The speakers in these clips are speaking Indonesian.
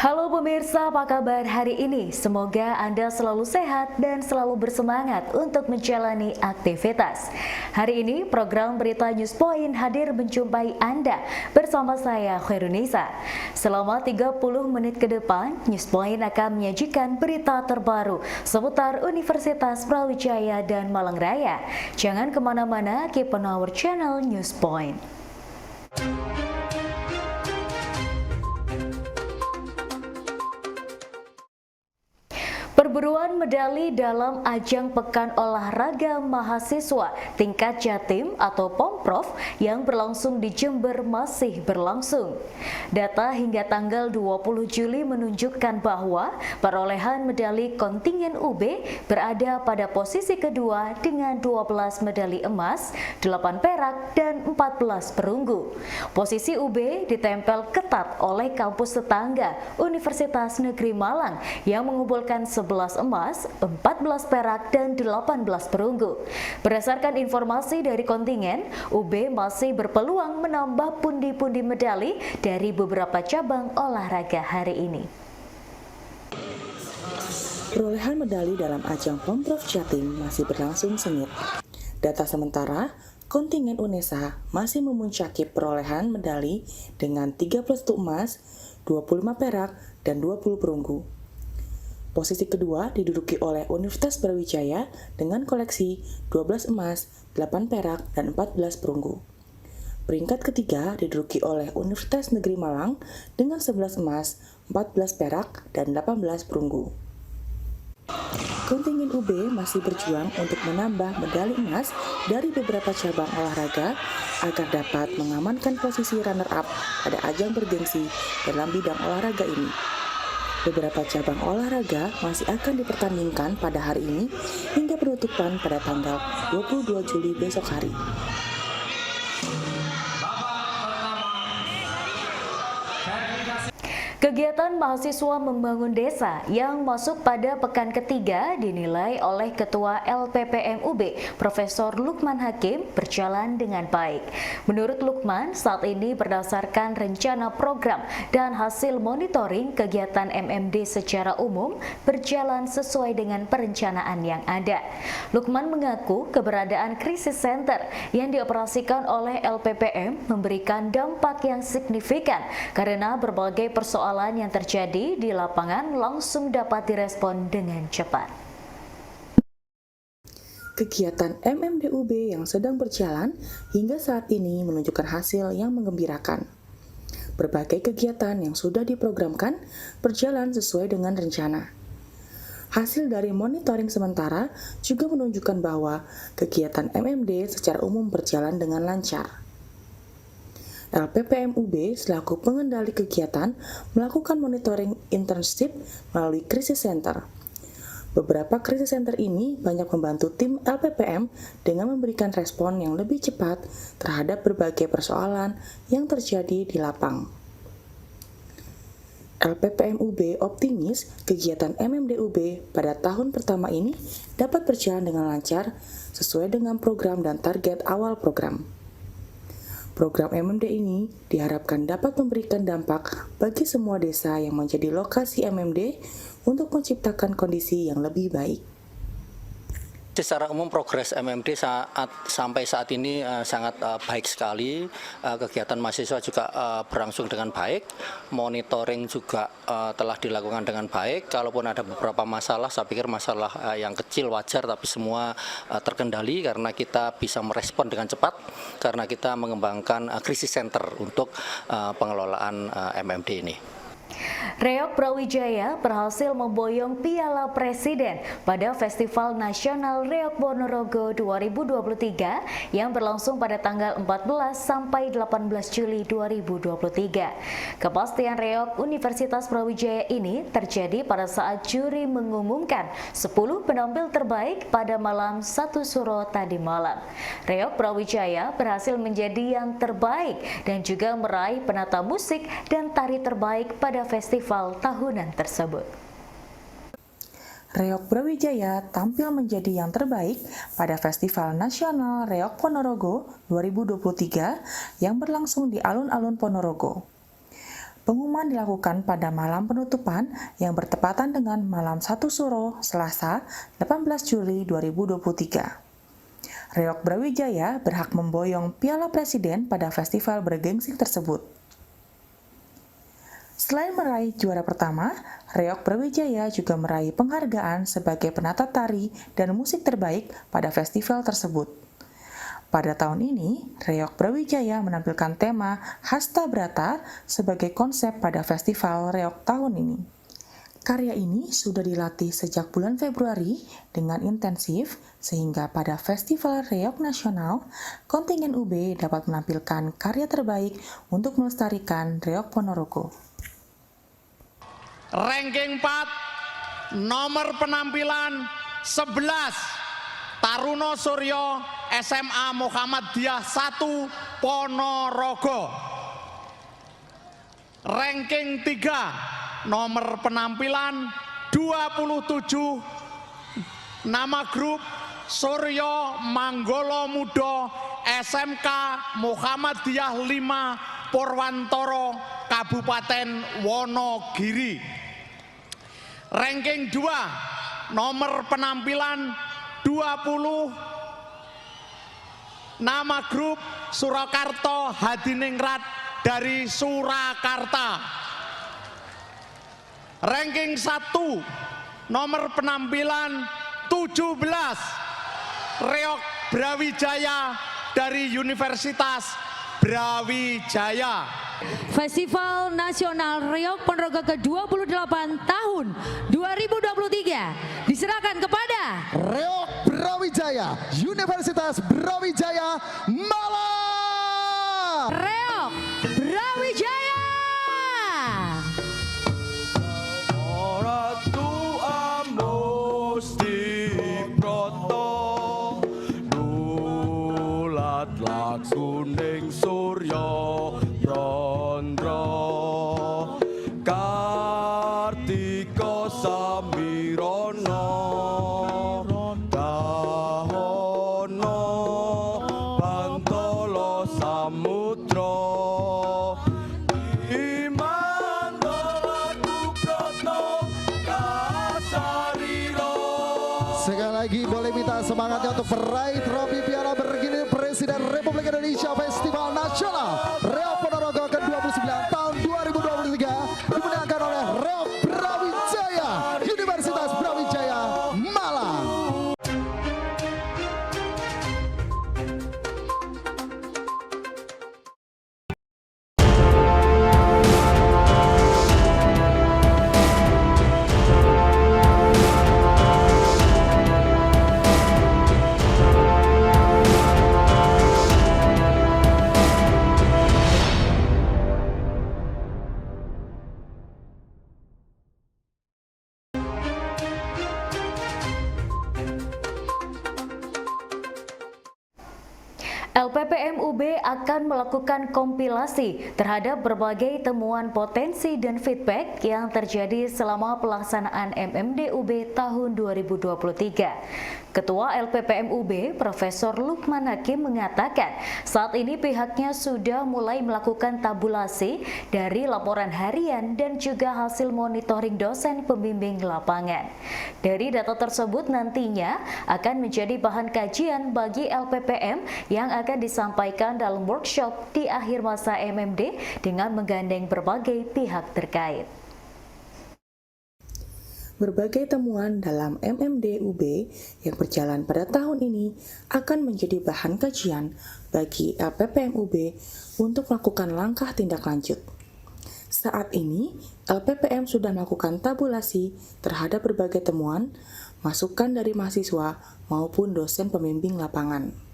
Halo pemirsa, apa kabar hari ini? Semoga Anda selalu sehat dan selalu bersemangat untuk menjalani aktivitas. Hari ini program Berita News Point hadir menjumpai Anda bersama saya Khairunisa. Selama 30 menit ke depan, News Point akan menyajikan berita terbaru seputar Universitas Brawijaya dan Malang Raya. Jangan kemana-mana, keep on our channel News Point. Perburuan medali dalam ajang Pekan Olahraga Mahasiswa tingkat Jatim atau Pomprov yang berlangsung di Jember masih berlangsung. Data hingga tanggal 20 Juli menunjukkan bahwa perolehan medali kontingen UB berada pada posisi kedua dengan 12 medali emas, 8 perak, dan 14 perunggu. Posisi UB ditempel ketat oleh kampus tetangga Universitas Negeri Malang yang mengumpulkan 11 emas, 14 perak, dan 18 perunggu. Berdasarkan informasi dari kontingen, UB masih berpeluang menambah pundi-pundi medali dari beberapa cabang olahraga hari ini. Perolehan medali dalam ajang Pomprov Jatim masih berlangsung sengit. Data sementara, kontingen UNESA masih memuncaki perolehan medali dengan 31 emas, 25 perak, dan 20 perunggu. Posisi kedua diduduki oleh Universitas Brawijaya dengan koleksi 12 emas, 8 perak, dan 14 perunggu. Peringkat ketiga diduduki oleh Universitas Negeri Malang dengan 11 emas, 14 perak, dan 18 perunggu. Kontingen UB masih berjuang untuk menambah medali emas dari beberapa cabang olahraga agar dapat mengamankan posisi runner-up pada ajang bergengsi dalam bidang olahraga ini. Beberapa cabang olahraga masih akan dipertandingkan pada hari ini hingga penutupan pada tanggal 22 Juli besok hari. Kegiatan mahasiswa membangun desa yang masuk pada pekan ketiga dinilai oleh Ketua LPPM UB, Profesor Lukman Hakim, berjalan dengan baik. Menurut Lukman, saat ini berdasarkan rencana program dan hasil monitoring kegiatan MMD secara umum berjalan sesuai dengan perencanaan yang ada. Lukman mengaku keberadaan krisis center yang dioperasikan oleh LPPM memberikan dampak yang signifikan karena berbagai persoalan yang terjadi di lapangan langsung dapat direspon dengan cepat. Kegiatan MMDUB yang sedang berjalan hingga saat ini menunjukkan hasil yang menggembirakan. Berbagai kegiatan yang sudah diprogramkan berjalan sesuai dengan rencana. Hasil dari monitoring sementara juga menunjukkan bahwa kegiatan MMD secara umum berjalan dengan lancar. LPPM UB selaku pengendali kegiatan melakukan monitoring internship melalui krisis center. Beberapa krisis center ini banyak membantu tim LPPM dengan memberikan respon yang lebih cepat terhadap berbagai persoalan yang terjadi di lapang. LPPM UB optimis kegiatan MMD UB pada tahun pertama ini dapat berjalan dengan lancar sesuai dengan program dan target awal program. Program MMD ini diharapkan dapat memberikan dampak bagi semua desa yang menjadi lokasi MMD untuk menciptakan kondisi yang lebih baik. Secara umum progres MMD sampai saat ini sangat baik sekali. Kegiatan mahasiswa juga berlangsung dengan baik, monitoring juga telah dilakukan dengan baik. Kalaupun ada beberapa masalah, saya pikir masalah yang kecil wajar, tapi semua terkendali karena kita bisa merespon dengan cepat karena kita mengembangkan krisis center untuk pengelolaan MMD ini. Reok Brawijaya berhasil memboyong Piala Presiden pada Festival Nasional Reok Ponorogo 2023 yang berlangsung pada tanggal 14 sampai 18 Juli 2023. Kepastian Reok Universitas Brawijaya ini terjadi pada saat juri mengumumkan 10 penampil terbaik pada malam 1 Suro tadi malam. Reok Brawijaya berhasil menjadi yang terbaik dan juga meraih penata musik dan tari terbaik pada festival tahunan tersebut. Reok Brawijaya tampil menjadi yang terbaik pada Festival Nasional Reok Ponorogo 2023 yang berlangsung di alun-alun Ponorogo. Pengumuman dilakukan pada malam penutupan yang bertepatan dengan malam 1 Suro, Selasa, 18 Juli 2023. Reok Brawijaya berhak memboyong Piala Presiden pada festival bergengsi tersebut. Selain meraih juara pertama, Reok Brawijaya juga meraih penghargaan sebagai penata tari dan musik terbaik pada festival tersebut. Pada tahun ini, Reok Brawijaya menampilkan tema Hasta Brata sebagai konsep pada festival Reok tahun ini. Karya ini sudah dilatih sejak bulan Februari dengan intensif, sehingga pada Festival Reok Nasional, kontingen UB dapat menampilkan karya terbaik untuk melestarikan Reok Ponorogo. Ranking 4, nomor penampilan 11, Taruno Suryo SMA Muhammadiyah 1 Ponorogo. Ranking 3, nomor penampilan 27, nama grup Suryo Manggolo Mudo SMK Muhammadiyah 5 Purwantoro Kabupaten Wonogiri. Ranking 2, nomor penampilan 20, nama grup Surakarta Hadiningrat dari Surakarta. Ranking 1, nomor penampilan 17, Reok Brawijaya dari Universitas Brawijaya. Festival Nasional Reok Ponorogo ke-28 tahun 2023 diserahkan kepada Reok Brawijaya, Universitas Brawijaya, Malang. Reok Brawijaya. Ratu Amusti Broto Nulat Lakuning Suryo Rondro Kartiko Samirono Dahono Bantolo Samudro Imandolaku Broto Kasariro. Sekali lagi boleh minta semangatnya untuk peraih trofi Piala Bergilir Presiden Republik Indonesia Festival Nasional Reok Ponorogo ke-29 tahun 2023 dimenangkan oleh Reok Brawijaya, Universitas Brawijaya, Malang. LPPM UB akan melakukan kompilasi terhadap berbagai temuan potensi dan feedback yang terjadi selama pelaksanaan MMD UB tahun 2023. Ketua LPPM UB, Profesor Lukman Hakim mengatakan saat ini pihaknya sudah mulai melakukan tabulasi dari laporan harian dan juga hasil monitoring dosen pembimbing lapangan. Dari data tersebut nantinya akan menjadi bahan kajian bagi LPPM yang akan disampaikan dalam workshop di akhir masa MMD dengan menggandeng berbagai pihak terkait. Berbagai temuan dalam MMD UB yang berjalan pada tahun ini akan menjadi bahan kajian bagi LPPM UB untuk melakukan langkah tindak lanjut. Saat ini, LPPM sudah melakukan tabulasi terhadap berbagai temuan, masukan dari mahasiswa maupun dosen pembimbing lapangan.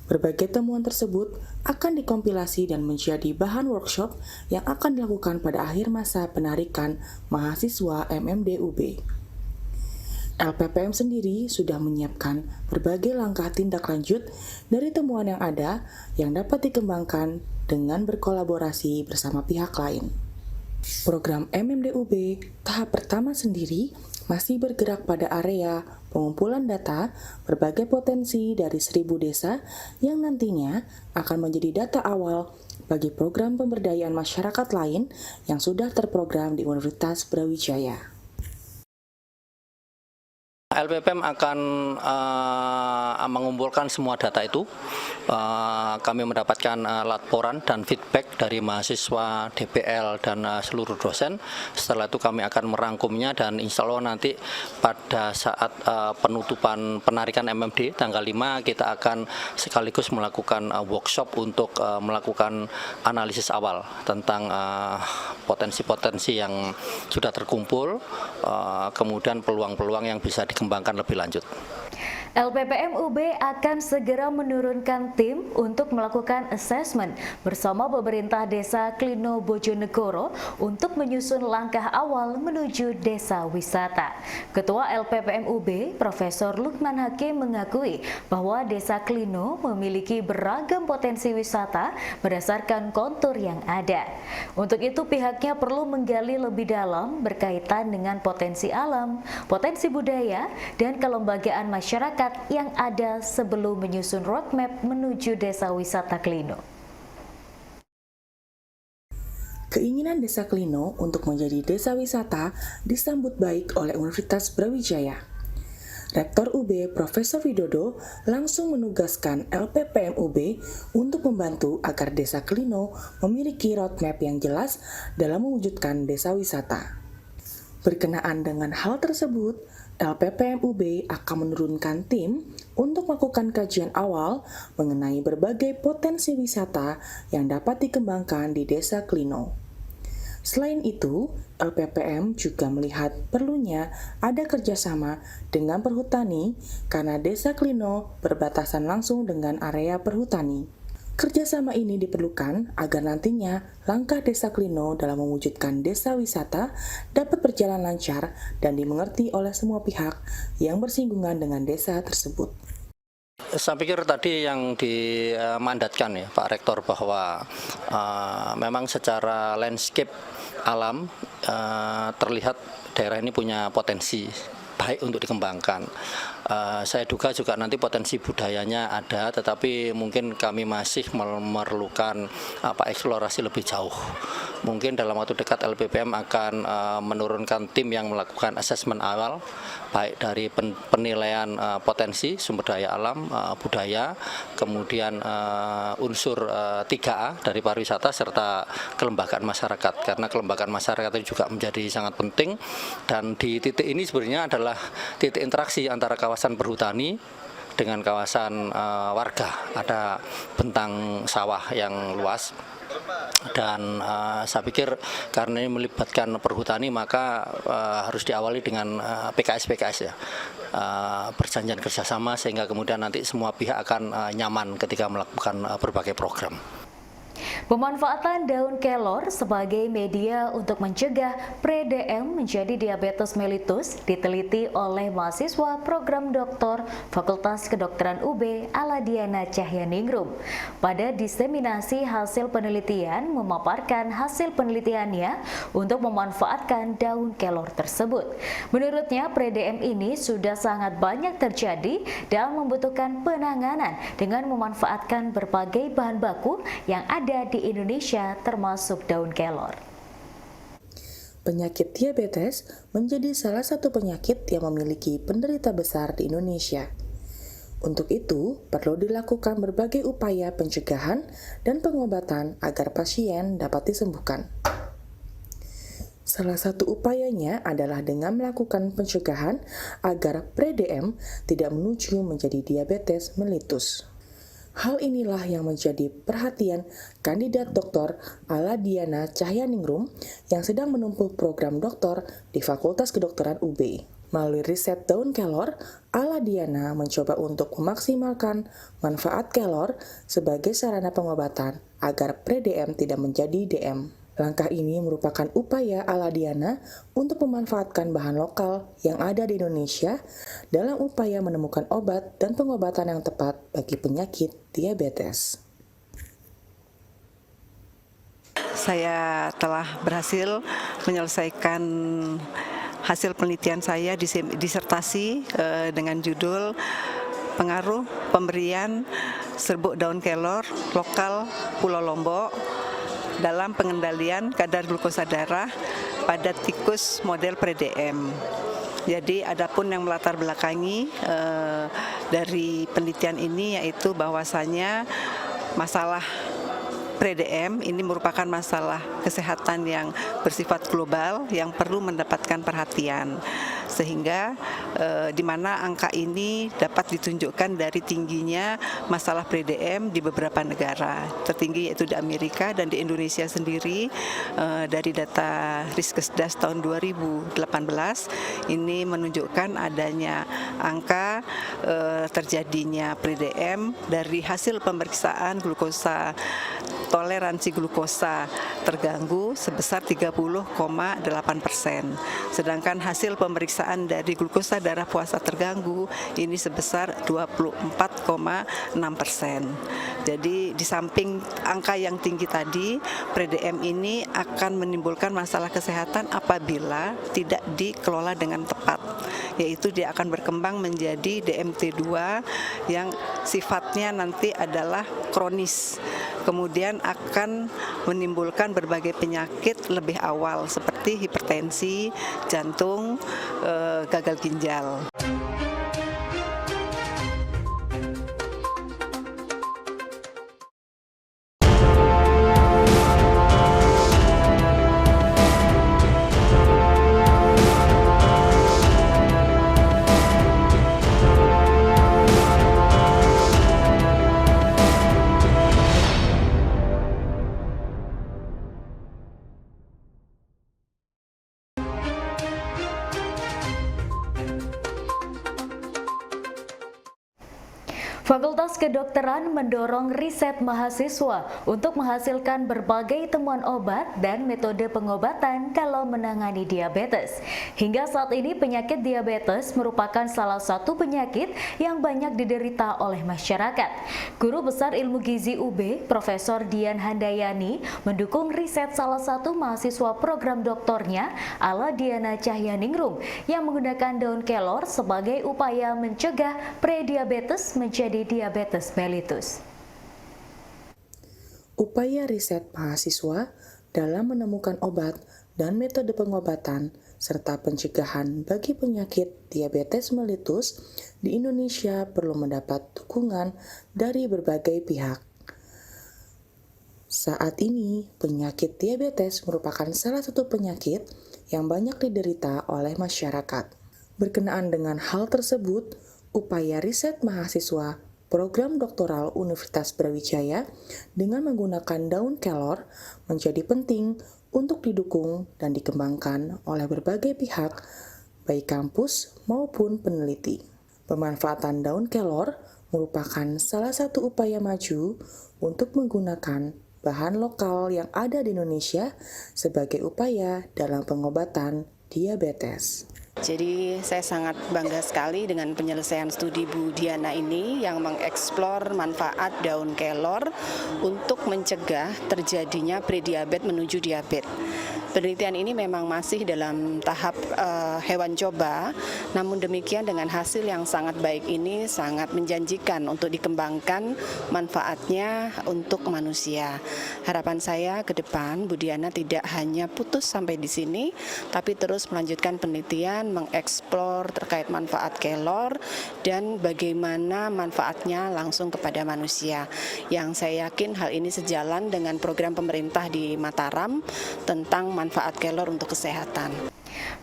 Berbagai temuan tersebut akan dikompilasi dan menjadi bahan workshop yang akan dilakukan pada akhir masa penarikan mahasiswa MMD UB. LPPM sendiri sudah menyiapkan berbagai langkah tindak lanjut dari temuan yang ada yang dapat dikembangkan dengan berkolaborasi bersama pihak lain. Program MMD UB tahap pertama sendiri masih bergerak pada area pengumpulan data berbagai potensi dari 1.000 desa yang nantinya akan menjadi data awal bagi program pemberdayaan masyarakat lain yang sudah terprogram di Universitas Brawijaya. LPPM akan mengumpulkan semua data itu. Kami mendapatkan laporan dan feedback dari mahasiswa, DPL, dan seluruh dosen. Setelah itu kami akan merangkumnya dan insya Allah nanti pada saat penutupan penarikan MMD tanggal 5 kita akan sekaligus melakukan workshop untuk melakukan analisis awal tentang potensi-potensi yang sudah terkumpul, kemudian peluang-peluang yang bisa dikembangkan lebih lanjut. LPPM UB akan segera menurunkan tim untuk melakukan asesmen bersama pemerintah desa Klino Bojonegoro untuk menyusun langkah awal menuju desa wisata. Ketua LPPM UB, Profesor Lukman Hakim mengakui bahwa desa Klino memiliki beragam potensi wisata berdasarkan kontur yang ada. Untuk itu pihaknya perlu menggali lebih dalam berkaitan dengan potensi alam, potensi budaya, dan kelembagaan masyarakat yang ada sebelum menyusun roadmap menuju desa wisata Klino. Keinginan desa Klino untuk menjadi desa wisata disambut baik oleh Universitas Brawijaya. Rektor UB Profesor Widodo langsung menugaskan LPPM UB untuk membantu agar desa Klino memiliki roadmap yang jelas dalam mewujudkan desa wisata. Berkenaan dengan hal tersebut, LPPM UB akan menurunkan tim untuk melakukan kajian awal mengenai berbagai potensi wisata yang dapat dikembangkan di desa Klino. Selain itu, LPPM juga melihat perlunya ada kerjasama dengan perhutani karena desa Klino berbatasan langsung dengan area perhutani. Kerjasama ini diperlukan agar nantinya langkah desa Klino dalam mewujudkan desa wisata dapat berjalan lancar dan dimengerti oleh semua pihak yang bersinggungan dengan desa tersebut. Saya pikir tadi yang dimandatkan ya Pak Rektor bahwa memang secara landscape alam terlihat daerah ini punya potensi baik untuk dikembangkan. Saya duga juga nanti potensi budayanya ada, tetapi mungkin kami masih memerlukan eksplorasi lebih jauh. Mungkin dalam waktu dekat LPPM akan menurunkan tim yang melakukan asesmen awal, baik dari penilaian potensi sumber daya alam, budaya, kemudian unsur 3A dari pariwisata serta kelembagaan masyarakat. Karena kelembagaan masyarakat itu juga menjadi sangat penting, dan di titik ini sebenarnya adalah titik interaksi antara kawasan perhutani dengan kawasan warga. Ada bentang sawah yang luas. Dan saya pikir karena ini melibatkan perhutani maka harus diawali dengan PKS ya, perjanjian kerjasama sehingga kemudian nanti semua pihak akan nyaman ketika melakukan berbagai program. Pemanfaatan daun kelor sebagai media untuk mencegah pre-DM menjadi diabetes mellitus diteliti oleh mahasiswa program doktor Fakultas Kedokteran UB Aladiana Cahyaningrum. Pada diseminasi hasil penelitian memaparkan hasil penelitiannya untuk memanfaatkan daun kelor tersebut. Menurutnya pre-DM ini sudah sangat banyak terjadi dan membutuhkan penanganan dengan memanfaatkan berbagai bahan baku yang ada di Indonesia termasuk daun kelor. Penyakit diabetes menjadi salah satu penyakit yang memiliki penderita besar di Indonesia. Untuk itu, perlu dilakukan berbagai upaya pencegahan dan pengobatan agar pasien dapat disembuhkan. Salah satu upayanya adalah dengan melakukan pencegahan agar pre-DM tidak menuju menjadi diabetes mellitus. Hal inilah yang menjadi perhatian kandidat Dr. Aladiana Cahyaningrum yang sedang menempuh program doktor di Fakultas Kedokteran UB. Melalui riset daun kelor, Aladiana mencoba untuk memaksimalkan manfaat kelor sebagai sarana pengobatan agar pre-DM tidak menjadi DM. Langkah ini merupakan upaya Aladiana untuk memanfaatkan bahan lokal yang ada di Indonesia dalam upaya menemukan obat dan pengobatan yang tepat bagi penyakit diabetes. Saya telah berhasil menyelesaikan hasil penelitian saya disertasi dengan judul pengaruh pemberian serbuk daun kelor lokal Pulau Lombok dalam pengendalian kadar glukosa darah pada tikus model pre-DM. Jadi adapun yang melatar belakangi dari penelitian ini yaitu bahwasanya masalah pre-DM ini merupakan masalah kesehatan yang bersifat global yang perlu mendapatkan perhatian, sehingga di mana angka ini dapat ditunjukkan dari tingginya masalah pre-DM di beberapa negara, tertinggi yaitu di Amerika dan di Indonesia sendiri. Dari data Riskesdas tahun 2018 ini menunjukkan adanya angka terjadinya pre-DM dari hasil pemeriksaan glukosa, toleransi glukosa terganggu sebesar 30,8%. Sedangkan hasil pemeriksaan dari glukosa darah puasa terganggu ini sebesar 24,6%. Jadi di samping angka yang tinggi tadi, pre-DM ini akan menimbulkan masalah kesehatan apabila tidak dikelola dengan tepat, yaitu dia akan berkembang menjadi DMT2 yang sifatnya nanti adalah kronis, kemudian akan menimbulkan berbagai penyakit lebih awal seperti hipertensi, jantung, gagal ginjal. Fakultas Kedokteran mendorong riset mahasiswa untuk menghasilkan berbagai temuan obat dan metode pengobatan kalau menangani diabetes. Hingga saat ini penyakit diabetes merupakan salah satu penyakit yang banyak diderita oleh masyarakat. Guru Besar Ilmu Gizi UB, Profesor Dian Handayani, mendukung riset salah satu mahasiswa program doktornya, Ala Diana Cahyaningrum, yang menggunakan daun kelor sebagai upaya mencegah prediabetes menjadi diabetes mellitus. Upaya riset mahasiswa dalam menemukan obat dan metode pengobatan serta pencegahan bagi penyakit diabetes mellitus di Indonesia perlu mendapat dukungan dari berbagai pihak. Saat ini, penyakit diabetes merupakan salah satu penyakit yang banyak diderita oleh masyarakat. Berkenaan dengan hal tersebut, upaya riset mahasiswa program doktoral Universitas Brawijaya dengan menggunakan daun kelor menjadi penting untuk didukung dan dikembangkan oleh berbagai pihak, baik kampus maupun peneliti. Pemanfaatan daun kelor merupakan salah satu upaya maju untuk menggunakan bahan lokal yang ada di Indonesia sebagai upaya dalam pengobatan diabetes. Jadi saya sangat bangga sekali dengan penyelesaian studi Bu Diana ini yang mengeksplor manfaat daun kelor untuk mencegah terjadinya prediabetes menuju diabetes. Penelitian ini memang masih dalam tahap hewan coba, namun demikian dengan hasil yang sangat baik ini sangat menjanjikan untuk dikembangkan manfaatnya untuk manusia. Harapan saya ke depan Bu Diana tidak hanya putus sampai di sini, tapi terus melanjutkan penelitian, mengeksplor terkait manfaat kelor dan bagaimana manfaatnya langsung kepada manusia. Yang saya yakin hal ini sejalan dengan program pemerintah di Mataram tentang manfaat kelor untuk kesehatan.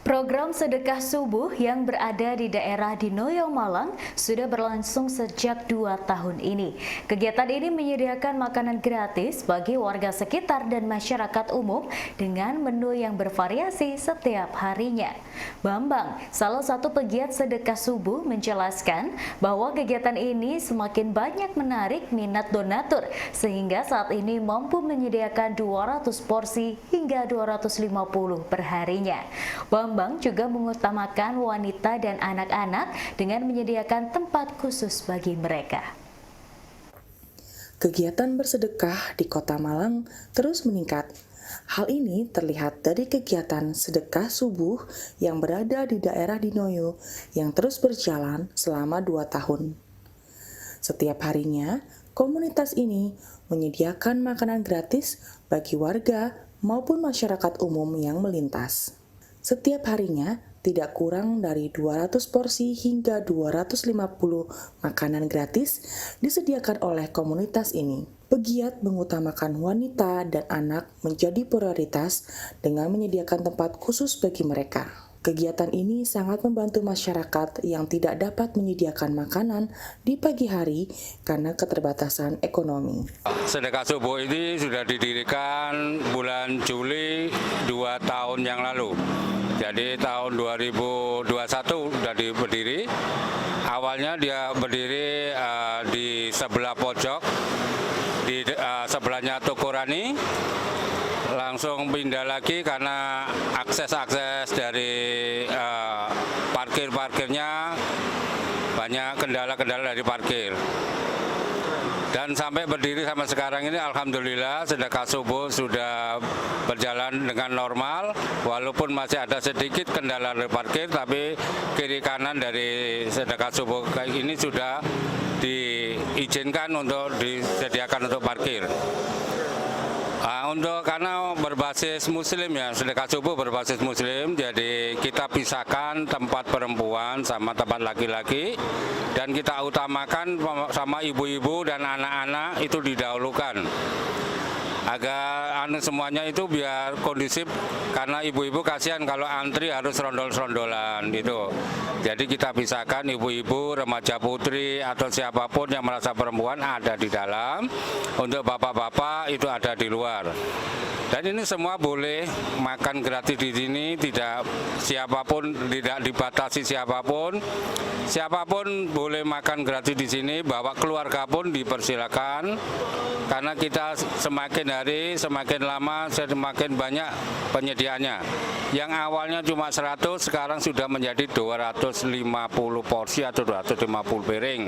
Program sedekah subuh yang berada di daerah Dinoyo, Malang sudah berlangsung sejak 2 tahun ini. Kegiatan ini menyediakan makanan gratis bagi warga sekitar dan masyarakat umum dengan menu yang bervariasi setiap harinya. Bambang, salah satu pegiat sedekah subuh, menjelaskan bahwa kegiatan ini semakin banyak menarik minat donatur sehingga saat ini mampu menyediakan 200 porsi hingga 250 perharinya. Bambang juga mengutamakan wanita dan anak-anak dengan menyediakan tempat khusus bagi mereka. Kegiatan bersedekah di Kota Malang terus meningkat. Hal ini terlihat dari kegiatan sedekah subuh yang berada di daerah Dinoyo yang terus berjalan selama 2 tahun. Setiap harinya, komunitas ini menyediakan makanan gratis bagi warga maupun masyarakat umum yang melintas. Setiap harinya, tidak kurang dari 200 porsi hingga 250 makanan gratis disediakan oleh komunitas ini. Pegiat mengutamakan wanita dan anak menjadi prioritas dengan menyediakan tempat khusus bagi mereka. Kegiatan ini sangat membantu masyarakat yang tidak dapat menyediakan makanan di pagi hari karena keterbatasan ekonomi. Sedekah subuh ini sudah didirikan bulan Juli 2 tahun yang lalu. Jadi tahun 2021 sudah berdiri. Awalnya dia berdiri di sebelah pojok, di sebelahnya Toko Rani. Langsung pindah lagi karena akses dari parkirnya banyak kendala-kendala dari parkir. Dan sampai berdiri sampai sekarang ini alhamdulillah sedekah subuh sudah berjalan dengan normal, walaupun masih ada sedikit kendala dari parkir, tapi kiri kanan dari sedekah subuh kayak ini sudah diizinkan untuk disediakan untuk parkir. Karena berbasis muslim ya, sedekah subuh berbasis muslim, jadi kita pisahkan tempat perempuan sama tempat laki-laki, dan kita utamakan sama ibu-ibu dan anak-anak itu didahulukan. Agar semuanya itu biar kondusif, karena ibu-ibu kasihan kalau antri harus rondol-rondolan gitu. Jadi kita pisahkan ibu-ibu, remaja putri atau siapapun yang merasa perempuan ada di dalam, untuk bapak-bapak itu ada di luar. Dan ini semua boleh makan gratis di sini, tidak siapapun, tidak dibatasi siapapun. Siapapun boleh makan gratis di sini, bawa keluarga pun dipersilakan. Karena kita semakin hari, semakin lama, semakin banyak penyediaannya. Yang awalnya cuma 100, sekarang sudah menjadi 250 porsi atau 250 piring.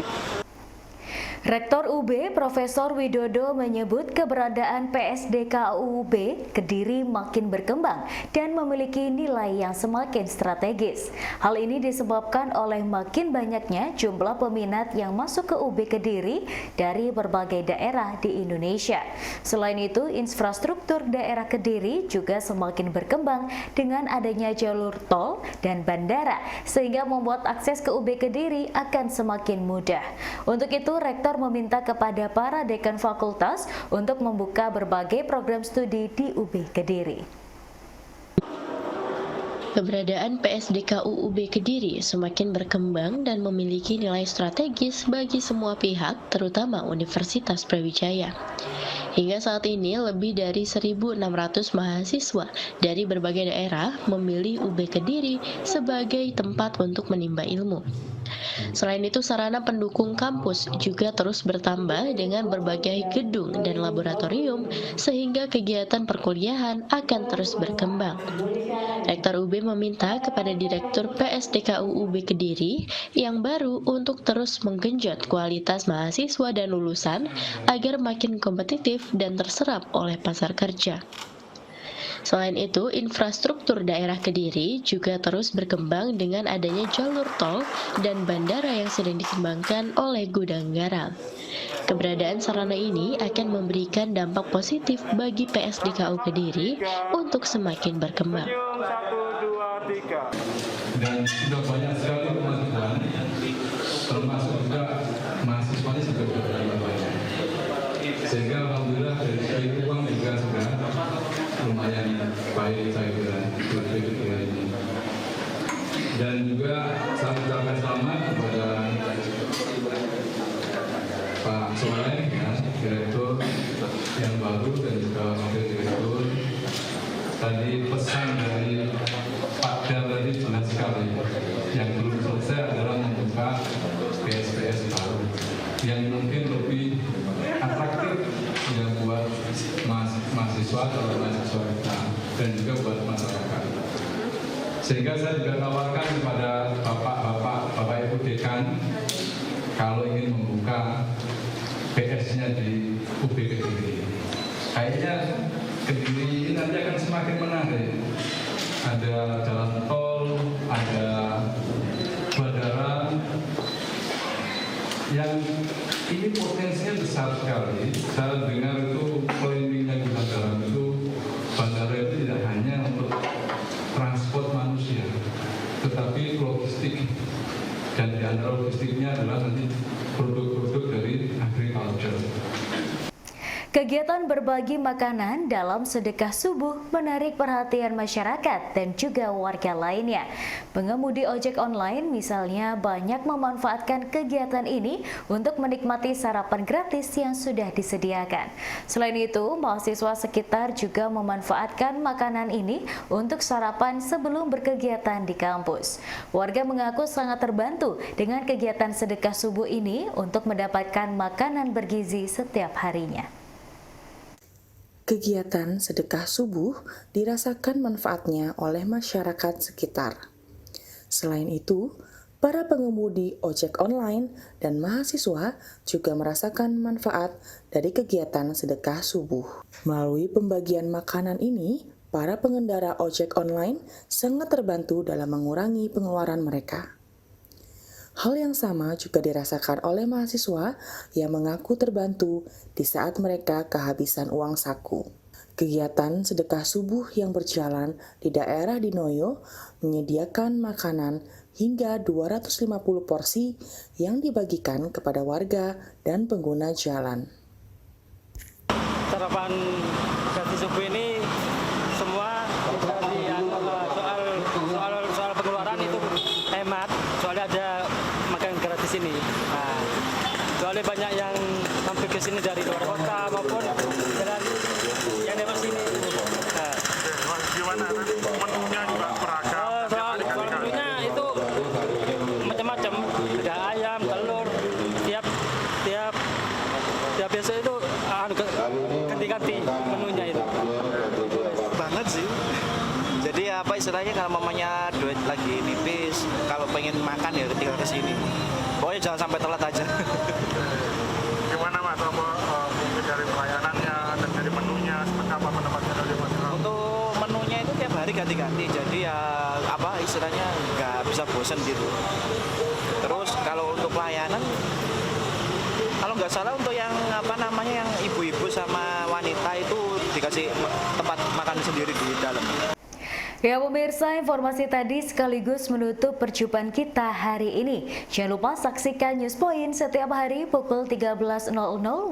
Rektor UB Profesor Widodo menyebut keberadaan PSDK UB Kediri makin berkembang dan memiliki nilai yang semakin strategis. Hal ini disebabkan oleh makin banyaknya jumlah peminat yang masuk ke UB Kediri dari berbagai daerah di Indonesia. Selain itu, infrastruktur daerah Kediri juga semakin berkembang dengan adanya jalur tol dan bandara, sehingga membuat akses ke UB Kediri akan semakin mudah. Untuk itu, Rektor meminta kepada para dekan fakultas untuk membuka berbagai program studi di UB Kediri. Keberadaan PSDK UB Kediri semakin berkembang dan memiliki nilai strategis bagi semua pihak, terutama Universitas Brawijaya. Hingga saat ini, lebih dari 1.600 mahasiswa dari berbagai daerah memilih UB Kediri sebagai tempat untuk menimba ilmu. Selain itu, sarana pendukung kampus juga terus bertambah dengan berbagai gedung dan laboratorium, sehingga kegiatan perkuliahan akan terus berkembang. Rektor UB meminta kepada Direktur PSDK UB Kediri yang baru untuk terus menggenjot kualitas mahasiswa dan lulusan agar makin kompetitif dan terserap oleh pasar kerja. Selain itu, infrastruktur daerah Kediri juga terus berkembang dengan adanya jalur tol dan bandara yang sedang dikembangkan oleh Gudang Garam. Keberadaan sarana ini akan memberikan dampak positif bagi PSDKU Kediri untuk semakin berkembang. Dan sudah banyak sekali kemasukan, termasuk juga mahasiswanya sudah bertambah banyak. Sehingga alhamdulillah dari segi uang juga sudah lumayan baik saya kira ini. Dan juga saya ucapkan selamat kepada Pak Soleh, ya, Direktur yang baru dan juga Wakil Direktur. Tadi pesan dari Pak Del tadi jelas sekali. Yang belum selesai adalah membuka PSPS baru yang mungkin lebih atraktif yang buat mahasiswa atau mahasiswa kita dan juga buat masyarakat. Sehingga saya juga tawarkan kepada Bapak Ibu Dekan, kalau ingin membuka PS-nya di UB Kediri. Kayaknya Kediri ini nanti akan semakin menarik. Ada jalan tol, ada bandara, yang ini potensinya besar sekali. Saya dengar itu planningnya di bandara itu, bandara itu tidak hanya untuk transport manusia, tetapi logistik, dan di antara logistiknya adalah nanti produk-produk dari agriculture. Kegiatan berbagi makanan dalam sedekah subuh menarik perhatian masyarakat dan juga warga lainnya. Pengemudi ojek online misalnya banyak memanfaatkan kegiatan ini untuk menikmati sarapan gratis yang sudah disediakan. Selain itu, mahasiswa sekitar juga memanfaatkan makanan ini untuk sarapan sebelum berkegiatan di kampus. Warga mengaku sangat terbantu dengan kegiatan sedekah subuh ini untuk mendapatkan makanan bergizi setiap harinya. Kegiatan sedekah subuh dirasakan manfaatnya oleh masyarakat sekitar. Selain itu, para pengemudi ojek online dan mahasiswa juga merasakan manfaat dari kegiatan sedekah subuh. Melalui pembagian makanan ini, para pengendara ojek online sangat terbantu dalam mengurangi pengeluaran mereka. Hal yang sama juga dirasakan oleh mahasiswa yang mengaku terbantu di saat mereka kehabisan uang saku. Kegiatan sedekah subuh yang berjalan di daerah Dinoyo menyediakan makanan hingga 250 porsi yang dibagikan kepada warga dan pengguna jalan. Sarapan gratis subuh ini semua soal pengeluaran itu hemat, soalnya ada makan gratis ini. Nah, soalnya banyak yang mampir ke sini dari luar kota maupun dari yang lewat sini. Nah, gimana menunya juga beragam? Soal menunya itu macam-macam, ada ayam, telur, tiap besok itu ganti-ganti menunya itu. Banget sih. Jadi apa istilahnya, kalau mamanya duit lagi nipis, kalau pengen makan ya tinggal ke sini. Pokoknya jangan sampai telat aja. Gimana Mas, mungkin dari pelayanannya dan dari menunya, seperti apa pendapatnya dari Mas? Untuk menunya itu tiap hari ganti-ganti, jadi ya apa istilahnya nggak bisa bosan gitu. Terus kalau untuk pelayanan, kalau nggak salah untuk yang apa namanya yang ibu-ibu sama wanita itu dikasih tempat makan sendiri di dalam. Ya pemirsa, informasi tadi sekaligus menutup perjumpaan kita hari ini. Jangan lupa saksikan News Point setiap hari pukul 13.00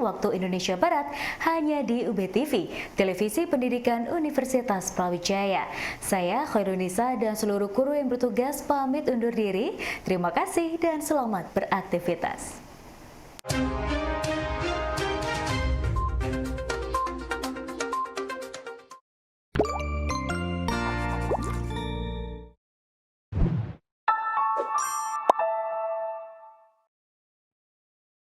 waktu Indonesia Barat hanya di UB TV, Televisi Pendidikan Universitas Brawijaya. Saya Khairunisa dan seluruh kru yang bertugas pamit undur diri. Terima kasih dan selamat beraktivitas.